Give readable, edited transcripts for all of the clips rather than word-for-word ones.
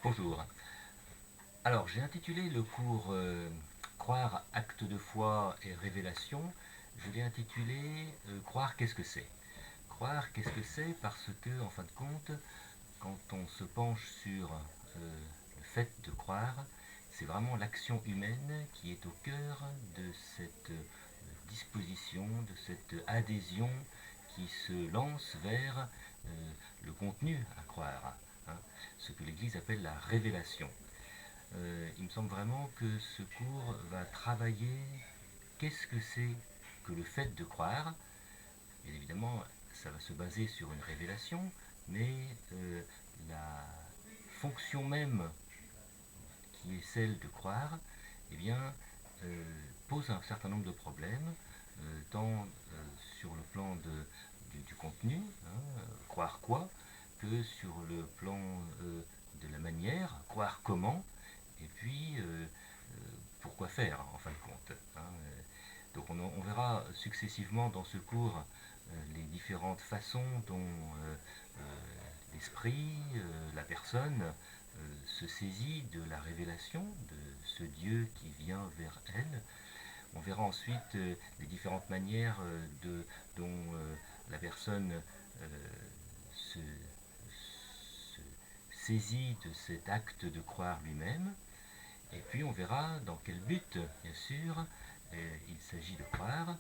Bonjour. Alors, j'ai intitulé le cours Croire, acte de foi et révélation. Je l'ai intitulé Croire, qu'est-ce que c'est? Croire, qu'est-ce que c'est? Parce que, en fin de compte, quand on se penche sur le fait de croire, c'est vraiment l'action humaine qui est au cœur de cette disposition, de cette adhésion qui se lance vers le contenu à croire, hein, ce que l'Église appelle la révélation. Il me semble vraiment que ce cours va travailler qu'est-ce que c'est que le fait de croire. Bien évidemment, ça va se baser sur une révélation, mais la fonction même qui est celle de croire, eh bien, pose un certain nombre de problèmes, tant sur le plan du contenu, hein, croire quoi, que sur le plan de la manière, croire comment, et puis pourquoi faire en fin de compte, hein. Donc on verra successivement dans ce cours les différentes façons dont l'esprit, la personne se saisit de la révélation de ce Dieu qui vient vers elle. On verra ensuite les différentes manières dont la personne se, se saisit de cet acte de croire lui-même. Et puis on verra dans quel but, bien sûr, il s'agit de croire.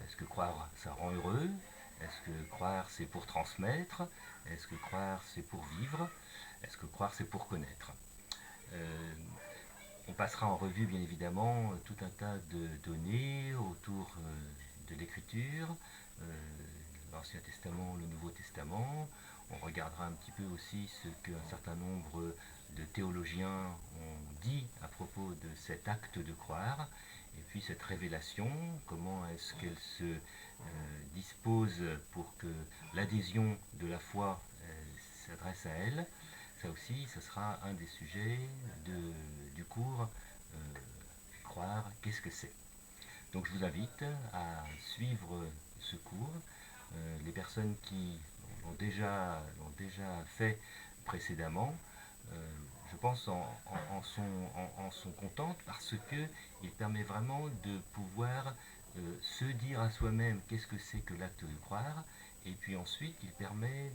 Est-ce que croire, ça rend heureux? Est-ce que croire, c'est pour transmettre? Est-ce que croire, c'est pour vivre? Est-ce que croire, c'est pour connaître? Euh, on passera en revue, bien évidemment, tout un tas de données autour de l'écriture, l'Ancien Testament, le Nouveau Testament. On regardera un petit peu aussi ce qu'un certain nombre de théologiens ont dit à propos de cet acte de croire, et puis cette révélation, comment est-ce qu'elle se dispose pour que l'adhésion de la foi s'adresse à elle. Ça aussi, ce sera un des sujets du cours Croire, qu'est-ce que c'est? Donc je vous invite à suivre ce cours. Les personnes qui l'ont déjà fait précédemment, je pense en sont contentes parce qu'il permet vraiment de pouvoir se dire à soi-même qu'est-ce que c'est que l'acte de croire, et puis ensuite il permet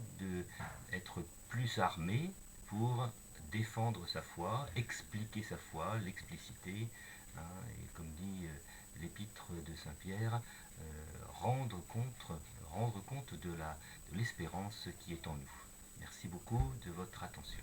d'être plus armé pour défendre sa foi, expliquer sa foi, l'expliciter, hein, et comme dit l'épître de Saint-Pierre, rendre compte de l'espérance qui est en nous. Merci beaucoup de votre attention.